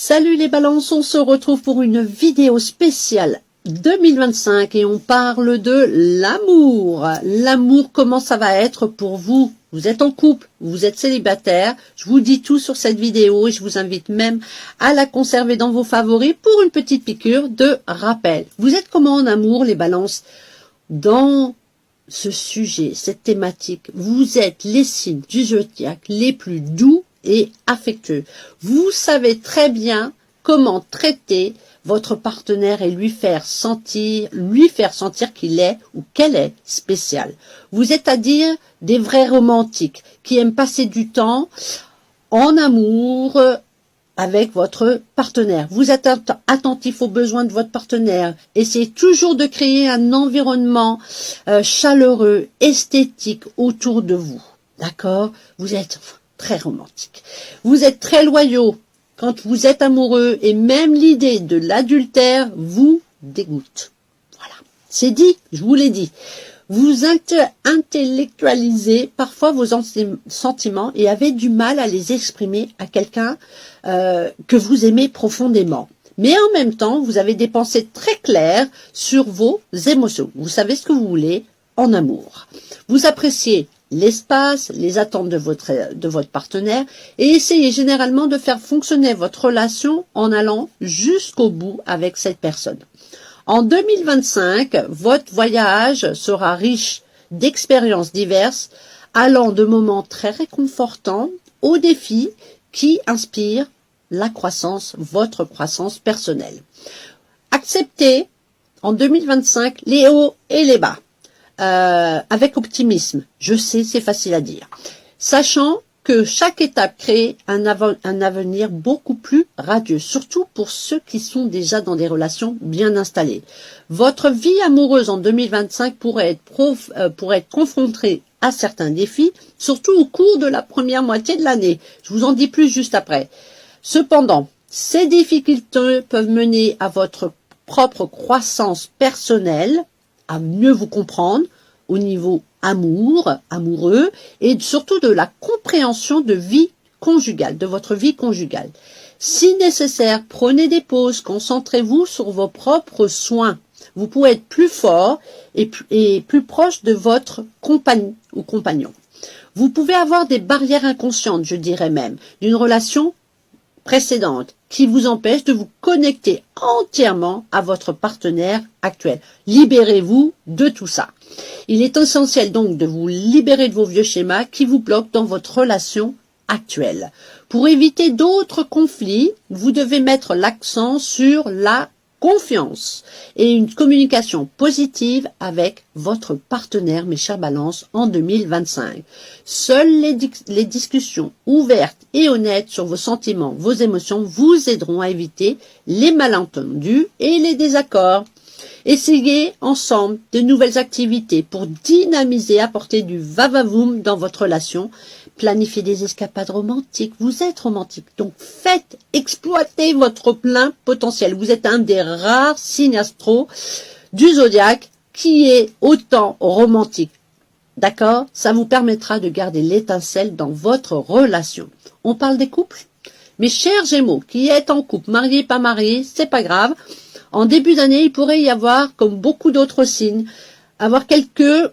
Salut les balances, on se retrouve pour une vidéo spéciale 2025 et on parle de l'amour. L'amour, comment ça va être pour vous? Vous êtes en couple, vous êtes célibataire, je vous dis tout sur cette vidéo et je vous invite même à la conserver dans vos favoris pour une petite piqûre de rappel. Vous êtes comment en amour les balances? Dans ce sujet, cette thématique, vous êtes les signes du zodiaque les plus doux et affectueux. Vous savez très bien comment traiter votre partenaire et lui faire sentir qu'il est ou qu'elle est spéciale. Vous êtes à dire des vrais romantiques qui aiment passer du temps en amour avec votre partenaire. Vous êtes attentif aux besoins de votre partenaire. Essayez toujours de créer un environnement chaleureux, esthétique autour de vous. D'accord? Vous êtes très romantique. Vous êtes très loyaux quand vous êtes amoureux et même l'idée de l'adultère vous dégoûte. Voilà. C'est dit, je vous l'ai dit. Vous intellectualisez parfois vos sentiments et avez du mal à les exprimer à quelqu'un que vous aimez profondément. Mais en même temps, vous avez des pensées très claires sur vos émotions. Vous savez ce que vous voulez en amour. Vous appréciez l'espace, les attentes de votre partenaire et essayez généralement de faire fonctionner votre relation en allant jusqu'au bout avec cette personne. En 2025, votre voyage sera riche d'expériences diverses, allant de moments très réconfortants aux défis qui inspirent la croissance, votre croissance personnelle. Acceptez en 2025 les hauts et les bas. Avec optimisme. Je sais, c'est facile à dire. Sachant que chaque étape crée un avenir beaucoup plus radieux, surtout pour ceux qui sont déjà dans des relations bien installées. Votre vie amoureuse en 2025 pourrait être confrontée à certains défis, surtout au cours de la première moitié de l'année. Je vous en dis plus juste après. Cependant, ces difficultés peuvent mener à votre propre croissance personnelle, à mieux vous comprendre au niveau amoureux et surtout de la compréhension de vie conjugale, de votre vie conjugale. Si nécessaire, prenez des pauses, concentrez-vous sur vos propres soins. Vous pouvez être plus fort et plus proche de votre compagne ou compagnon. Vous pouvez avoir des barrières inconscientes, je dirais même, d'une relation précédente qui vous empêche de vous connecter entièrement à votre partenaire actuel. Libérez-vous de tout ça. Il est essentiel donc de vous libérer de vos vieux schémas qui vous bloquent dans votre relation actuelle. Pour éviter d'autres conflits, vous devez mettre l'accent sur la confiance et une communication positive avec votre partenaire, mes chers balances, en 2025. Seules les discussions ouvertes et honnêtes sur vos sentiments, vos émotions vous aideront à éviter les malentendus et les désaccords. Essayez ensemble de nouvelles activités pour dynamiser, apporter du va-va-voum dans votre relation. Planifiez des escapades romantiques. Vous êtes romantique, donc faites exploiter votre plein potentiel. Vous êtes un des rares signes astro du zodiaque qui est autant romantique. D'accord? Ça vous permettra de garder l'étincelle dans votre relation. On parle des couples? Mes chers Gémeaux, qui êtes en couple, mariés, pas mariés, c'est pas grave. En début d'année, il pourrait y avoir, comme beaucoup d'autres signes, avoir quelques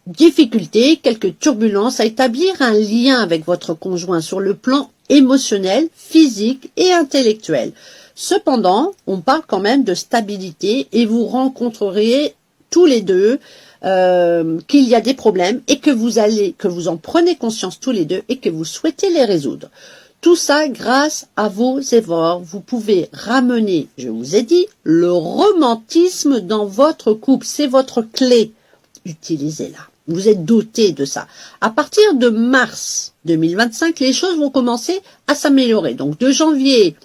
difficultés, quelques turbulences à établir un lien avec votre conjoint sur le plan émotionnel, physique et intellectuel. Cependant, on parle quand même de stabilité et vous rencontrerez tous les deux qu'il y a des problèmes et que vous en prenez conscience tous les deux et que vous souhaitez les résoudre. Tout ça grâce à vos efforts. Vous pouvez ramener, je vous ai dit, le romantisme dans votre couple. C'est votre clé. Utilisez-la. Vous êtes doté de ça. À partir de mars 2025, les choses vont commencer à s'améliorer. Donc de janvier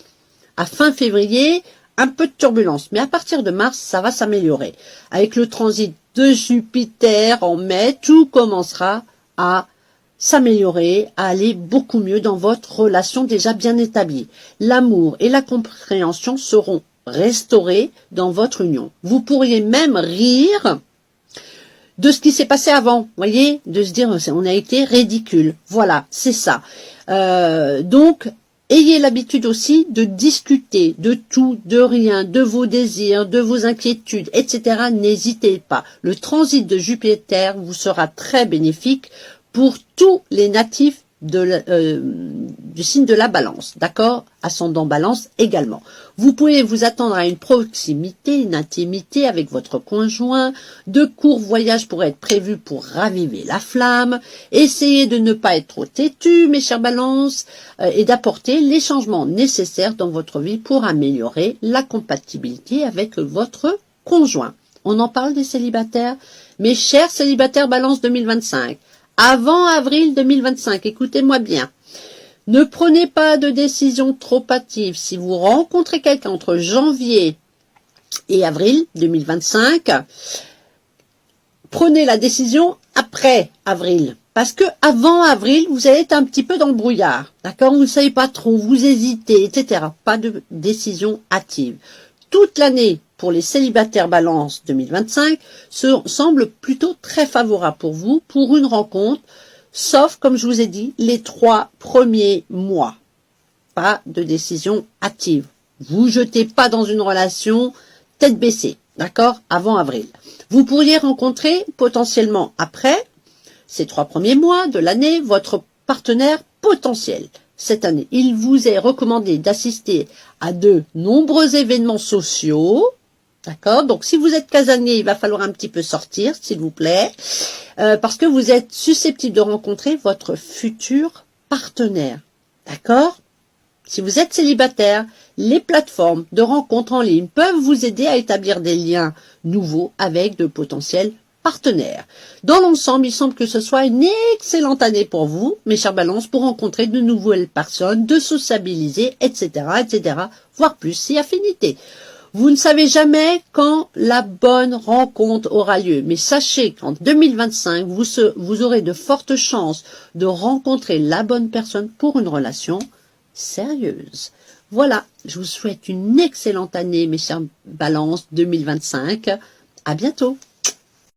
à fin février, un peu de turbulence. Mais à partir de mars, ça va s'améliorer. Avec le transit de Jupiter en mai, tout commencera à s'améliorer, à aller beaucoup mieux dans votre relation déjà bien établie. L'amour et la compréhension seront restaurés dans votre union. Vous pourriez même rire de ce qui s'est passé avant, voyez, de se dire on a été ridicule. Voilà, c'est ça. Donc, Ayez l'habitude aussi de discuter de tout, de rien, de vos désirs, de vos inquiétudes, etc. N'hésitez pas. Le transit de Jupiter vous sera très bénéfique pour tous les natifs du signe de la Balance, d'accord? Ascendant Balance également. Vous pouvez vous attendre à une proximité, une intimité avec votre conjoint. De courts voyages pourraient être prévus pour raviver la flamme. Essayez de ne pas être trop têtu, mes chers Balances, et d'apporter les changements nécessaires dans votre vie pour améliorer la compatibilité avec votre conjoint. On en parle des célibataires? Mes chers célibataires Balance 2025, avant avril 2025, écoutez-moi bien. Ne prenez pas de décision trop hâtive. Si vous rencontrez quelqu'un entre janvier et avril 2025, prenez la décision après avril. Parce que avant avril, vous allez être un petit peu dans le brouillard. D'accord? Vous ne savez pas trop, vous hésitez, etc. Pas de décision hâtive. Toute l'année, pour les célibataires Balance 2025, semble plutôt très favorable pour vous, pour une rencontre, sauf, comme je vous ai dit, les 3 premiers mois. Pas de décision hâtive. Vous jetez pas dans une relation tête baissée, d'accord, avant avril. Vous pourriez rencontrer potentiellement après ces 3 premiers mois de l'année votre partenaire potentiel. Cette année, il vous est recommandé d'assister à de nombreux événements sociaux. D'accord? Donc, si vous êtes casanier, il va falloir un petit peu sortir, s'il vous plaît, parce que vous êtes susceptible de rencontrer votre futur partenaire. D'accord? Si vous êtes célibataire, les plateformes de rencontres en ligne peuvent vous aider à établir des liens nouveaux avec de potentiels partenaires. Dans l'ensemble, il semble que ce soit une excellente année pour vous, mes chers Balances, pour rencontrer de nouvelles personnes, de sociabiliser, etc., etc., voire plus si affinité. Vous ne savez jamais quand la bonne rencontre aura lieu, mais sachez qu'en 2025, vous aurez de fortes chances de rencontrer la bonne personne pour une relation sérieuse. Voilà, je vous souhaite une excellente année, mes chers Balances 2025. À bientôt.